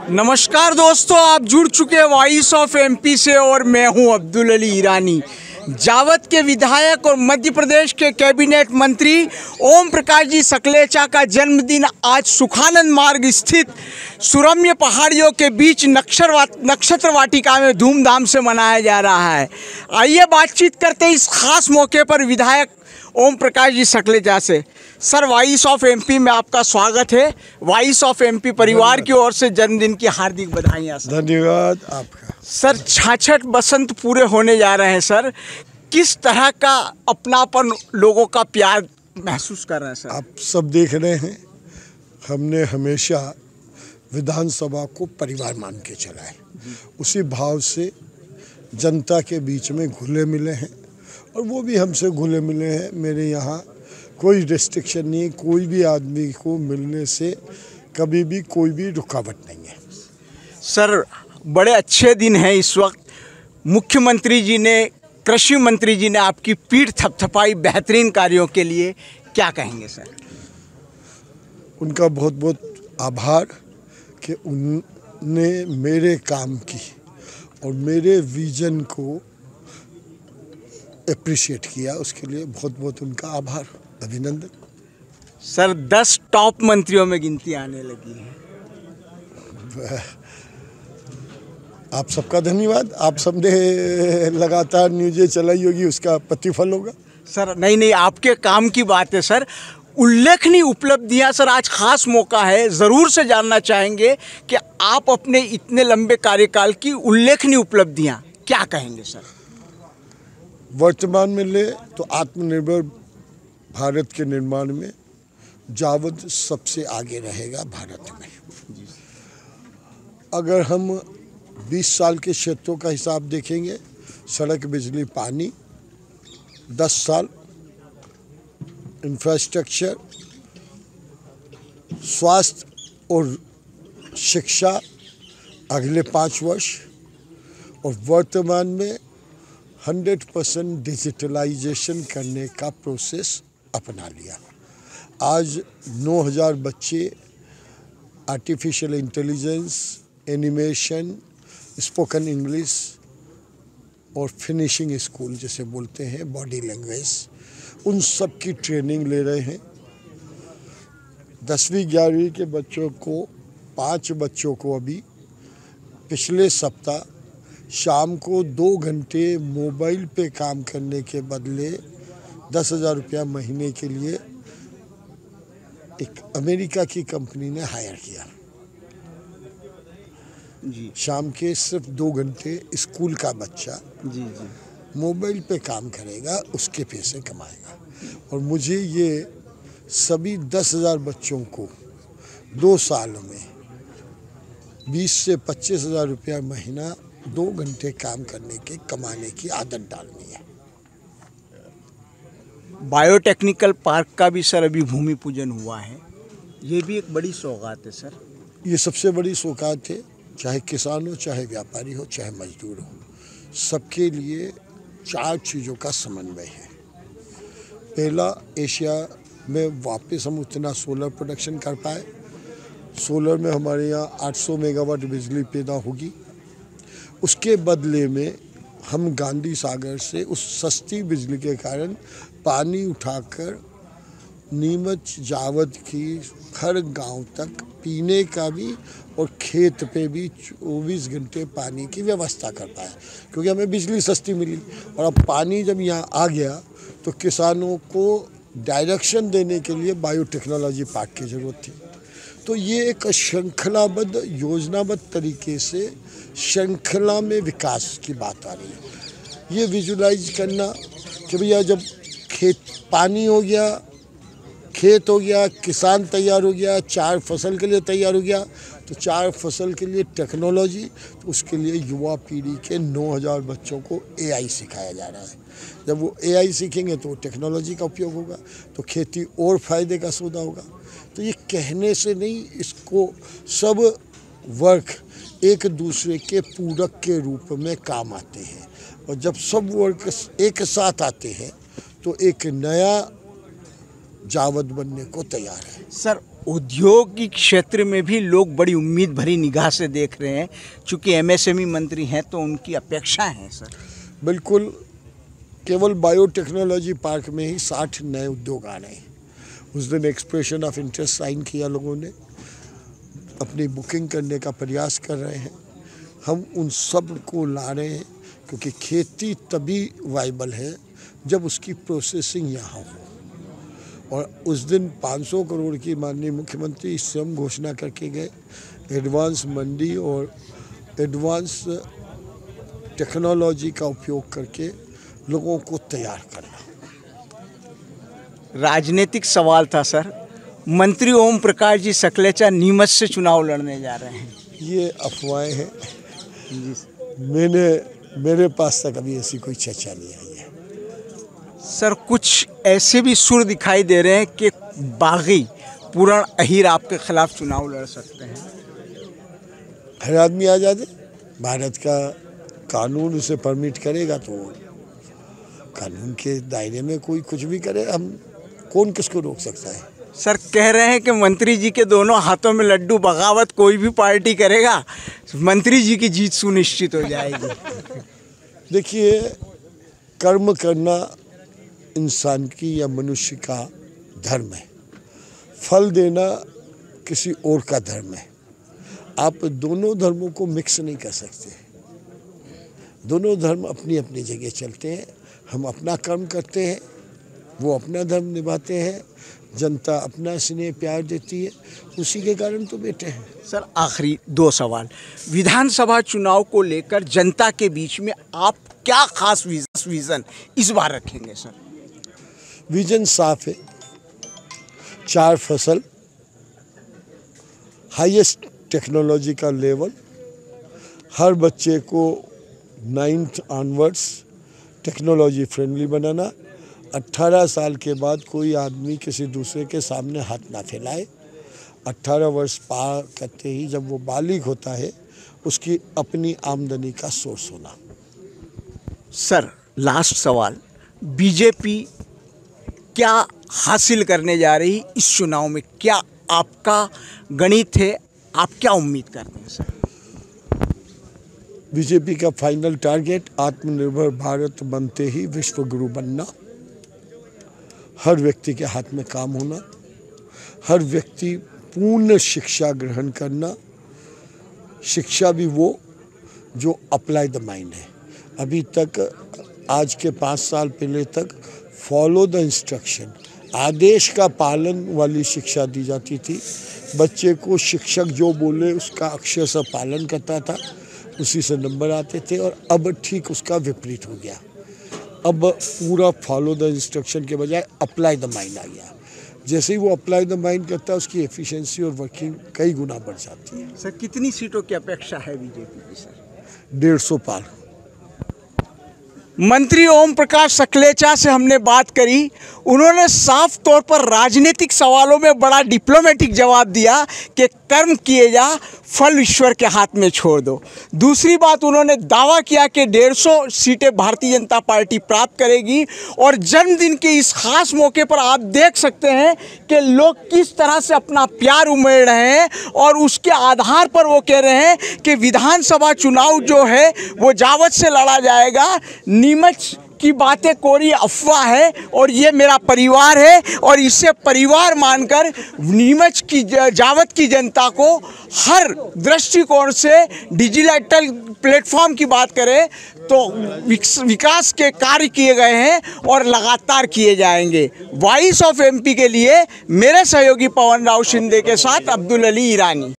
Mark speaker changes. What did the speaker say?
Speaker 1: नमस्कार दोस्तों, आप जुड़ चुके हैं वॉइस ऑफ एमपी से और मैं हूं अब्दुल अली ईरानी। जावद के विधायक और मध्य प्रदेश के कैबिनेट मंत्री ओम प्रकाश जी सकलेचा का जन्मदिन आज सुखानंद मार्ग स्थित सुरम्य पहाड़ियों के बीच नक्षत्र वाटिका में धूमधाम से मनाया जा रहा है। आइए बातचीत करते इस खास मौके पर विधायक ओम प्रकाश जी सकलेचा से। सर, वॉइस ऑफ एमपी में आपका स्वागत है। वॉइस ऑफ एमपी परिवार की ओर से जन्मदिन की हार्दिक बधाइयाँ सर।
Speaker 2: धन्यवाद आपका।
Speaker 1: सर, 66 बसंत पूरे होने जा रहे हैं सर, किस तरह का अपनापन, लोगों का प्यार महसूस कर रहे हैं सर?
Speaker 2: आप सब देख रहे हैं, हमने हमेशा विधानसभा को परिवार मान के चला है। उसी भाव से जनता के बीच में घुले मिले हैं और वो भी हमसे घुले मिले हैं। मेरे यहाँ कोई रिस्ट्रिक्शन नहीं, कोई भी आदमी को मिलने से कभी भी कोई भी रुकावट नहीं है।
Speaker 1: सर, बड़े अच्छे दिन हैं इस वक्त। मुख्यमंत्री जी ने, कृषि मंत्री जी ने आपकी पीठ थपथपाई बेहतरीन कार्यों के लिए, क्या कहेंगे सर?
Speaker 2: उनका बहुत बहुत आभार कि उनने मेरे काम की और मेरे विजन को अप्रिशिएट किया, उसके लिए बहुत बहुत उनका आभार, अभिनंदन।
Speaker 1: सर, 10 टॉप मंत्रियों में गिनती आने लगी है।
Speaker 2: आप सबका धन्यवाद। आप सबने लगातार न्यूज़ें चलाई होगी, उसका प्रतिफल होगा।
Speaker 1: सर नहीं, आपके काम की बात है सर। उल्लेखनीय उपलब्धियां सर, आज खास मौका है, ज़रूर से जानना चाहेंगे कि आप अपने इतने लंबे कार्यकाल की उल्लेखनीय उपलब्धियां क्या कहेंगे सर?
Speaker 2: वर्तमान में ले तो आत्मनिर्भर भारत के निर्माण में जावद सबसे आगे रहेगा भारत में। अगर हम 20 साल के क्षेत्रों का हिसाब देखेंगे, सड़क, बिजली, पानी 10 साल, इंफ्रास्ट्रक्चर, स्वास्थ्य और शिक्षा अगले 5 वर्ष, और वर्तमान में 100% डिजिटलाइजेशन करने का प्रोसेस अपना लिया। आज 9000 बच्चे artificial intelligence, animation, spoken English और फिनिशिंग स्कूल जैसे बोलते हैं, बॉडी लैंग्वेज, उन सब की ट्रेनिंग ले रहे हैं। 10वीं 11वीं के बच्चों को, 5 बच्चों को अभी पिछले सप्ताह शाम को 2 घंटे मोबाइल पे काम करने के बदले 10,000 रुपया महीने के लिए एक अमेरिका की कंपनी ने हायर किया।
Speaker 1: जी। शाम
Speaker 2: के सिर्फ 2 घंटे स्कूल का बच्चा
Speaker 1: जी
Speaker 2: मोबाइल पे काम करेगा, उसके पैसे कमाएगा। और मुझे ये सभी 10,000 बच्चों को 2 साल में 20 से 25,000 रुपया महीना 2 घंटे काम करने के, कमाने की आदत डालनी है।
Speaker 1: बायोटेक्निकल पार्क का भी सर अभी भूमि पूजन हुआ है, ये भी एक बड़ी सौगात है सर।
Speaker 2: ये सबसे बड़ी सौगात है, चाहे किसान हो, चाहे व्यापारी हो, चाहे मजदूर हो, सबके लिए 4 चीज़ों का समन्वय है। पहला, एशिया में वापस हम उतना सोलर प्रोडक्शन कर पाए। सोलर में हमारे यहाँ 800 मेगावाट बिजली पैदा होगी। उसके बदले में हम गांधी सागर से उस सस्ती बिजली के कारण पानी उठाकर नीमच, जावद की हर गांव तक पीने का भी और खेत पे भी 24 घंटे पानी की व्यवस्था कर पाए, क्योंकि हमें बिजली सस्ती मिली। और अब पानी जब यहाँ आ गया तो किसानों को डायरेक्शन देने के लिए बायोटेक्नोलॉजी पार्क की ज़रूरत थी। तो ये एक श्रृंखलाबद्ध, योजनाबद्ध तरीके से श्रृंखला में विकास की बात आ रही है। ये विजुलाइज करना कि भैया जब पानी हो गया, खेत हो गया, किसान तैयार हो गया, 4 फसल के लिए तैयार हो गया, तो 4 फसल के लिए टेक्नोलॉजी, तो उसके लिए युवा पीढ़ी के 9000 बच्चों को AI सिखाया जा रहा है। जब वो AI सीखेंगे तो टेक्नोलॉजी का उपयोग होगा, तो खेती और फायदे का सौदा होगा। तो ये कहने से नहीं, इसको सब वर्क एक दूसरे के पूरक के रूप में काम आते हैं, और जब सब वर्क एक साथ आते हैं तो एक नया जावद बनने को तैयार है।
Speaker 1: सर, औद्योगिक क्षेत्र में भी लोग बड़ी उम्मीद भरी निगाह से देख रहे हैं, चूँकि एमएसएमई मंत्री हैं तो उनकी अपेक्षा है सर।
Speaker 2: बिल्कुल, केवल बायोटेक्नोलॉजी पार्क में ही 60 नए उद्योग आ रहे हैं। उस दिन एक्सप्रेशन ऑफ इंटरेस्ट साइन किया, लोगों ने अपनी बुकिंग करने का प्रयास कर रहे हैं। हम उन सब को ला रहे हैं, क्योंकि खेती तभी वाइबल है जब उसकी प्रोसेसिंग यहाँ हो। और उस दिन 500 करोड़ की माननीय मुख्यमंत्री स्वयं घोषणा करके गए, एडवांस मंडी और एडवांस टेक्नोलॉजी का उपयोग करके लोगों को तैयार करना।
Speaker 1: राजनीतिक सवाल था सर, मंत्री ओम प्रकाश जी सकलेचा नीमच से चुनाव लड़ने जा रहे हैं।
Speaker 2: ये अफवाहें हैं,
Speaker 1: जी
Speaker 2: मेरे पास तक अभी ऐसी कोई चर्चा नहीं आई है।
Speaker 1: सर, कुछ ऐसे भी सुर दिखाई दे रहे हैं कि बागी पूर्ण अहीर आपके खिलाफ चुनाव लड़ सकते हैं।
Speaker 2: हर आदमी आज़ाद है, भारत का कानून उसे परमिट करेगा तो कानून के दायरे में कोई कुछ भी करे, हम कौन किसको रोक सकता है।
Speaker 1: सर, कह रहे हैं कि मंत्री जी के दोनों हाथों में लड्डू, बगावत कोई भी पार्टी करेगा मंत्री जी की जीत सुनिश्चित हो जाएगी।
Speaker 2: देखिए, कर्म करना इंसान की या मनुष्य का धर्म है, फल देना किसी और का धर्म है। आप दोनों धर्मों को मिक्स नहीं कर सकते। दोनों धर्म अपनी अपनी जगह चलते हैं। हम अपना कर्म करते हैं, वो अपना धर्म निभाते हैं, जनता अपना स्नेह प्यार देती है, उसी के कारण तो बेटे हैं।
Speaker 1: सर, आखिरी 2 सवाल। विधानसभा चुनाव को लेकर जनता के बीच में आप क्या खास विज़न इस बार रखेंगे सर?
Speaker 2: विजन साफ है, 4 फसल, हाईएस्ट टेक्नोलॉजी का लेवल, हर बच्चे को 9th ऑनवर्ड्स टेक्नोलॉजी फ्रेंडली बनाना, 18 साल के बाद कोई आदमी किसी दूसरे के सामने हाथ ना फैलाए, 18 वर्ष पार करते ही जब वो बालिग होता है उसकी अपनी आमदनी का सोर्स होना।
Speaker 1: सर, लास्ट सवाल, बीजेपी क्या हासिल करने जा रही इस चुनाव में? क्या आपका गणित है? आप क्या उम्मीद करते हैं सर?
Speaker 2: बीजेपी का फाइनल टारगेट आत्मनिर्भर भारत बनते ही विश्व गुरु बनना, हर व्यक्ति के हाथ में काम होना, हर व्यक्ति पूर्ण शिक्षा ग्रहण करना, शिक्षा भी वो जो अप्लाई द माइंड है। अभी तक आज के 5 साल पहले तक फॉलो द इंस्ट्रक्शन, आदेश का पालन वाली शिक्षा दी जाती थी। बच्चे को शिक्षक जो बोले उसका अक्षरशः पालन करता था, उसी से नंबर आते थे। और अब ठीक उसका विपरीत हो गया, अब पूरा फॉलो द इंस्ट्रक्शन के बजाय अप्लाई द माइंड आ गया। जैसे ही वो अप्लाई द माइंड करता है उसकी एफिशिएंसी और वर्किंग कई गुना बढ़ जाती है।
Speaker 1: सर, कितनी सीटों की अपेक्षा है बीजेपी की सर?
Speaker 2: 150 पार।
Speaker 1: मंत्री ओम प्रकाश सकलेचा से हमने बात करी, उन्होंने साफ तौर पर राजनीतिक सवालों में बड़ा डिप्लोमेटिक जवाब दिया कि कर्म किए जा, फल ईश्वर के हाथ में छोड़ दो। दूसरी बात, उन्होंने दावा किया कि 150 सीटें भारतीय जनता पार्टी प्राप्त करेगी। और जन्मदिन के इस खास मौके पर आप देख सकते हैं कि लोग किस तरह से अपना प्यार उमड़ रहे हैं, और उसके आधार पर वो कह रहे हैं कि विधानसभा चुनाव जो है वो जावत से लड़ा जाएगा। नीमच की बातें कोरी अफवाह है, और ये मेरा परिवार है, और इसे परिवार मानकर नीमच की जावत की जनता को हर दृष्टिकोण से डिजिटल प्लेटफॉर्म की बात करें तो विकास के कार्य किए गए हैं और लगातार किए जाएंगे। वॉइस ऑफ एमपी के लिए मेरे सहयोगी पवन राव शिंदे के साथ अब्दुल अली ईरानी।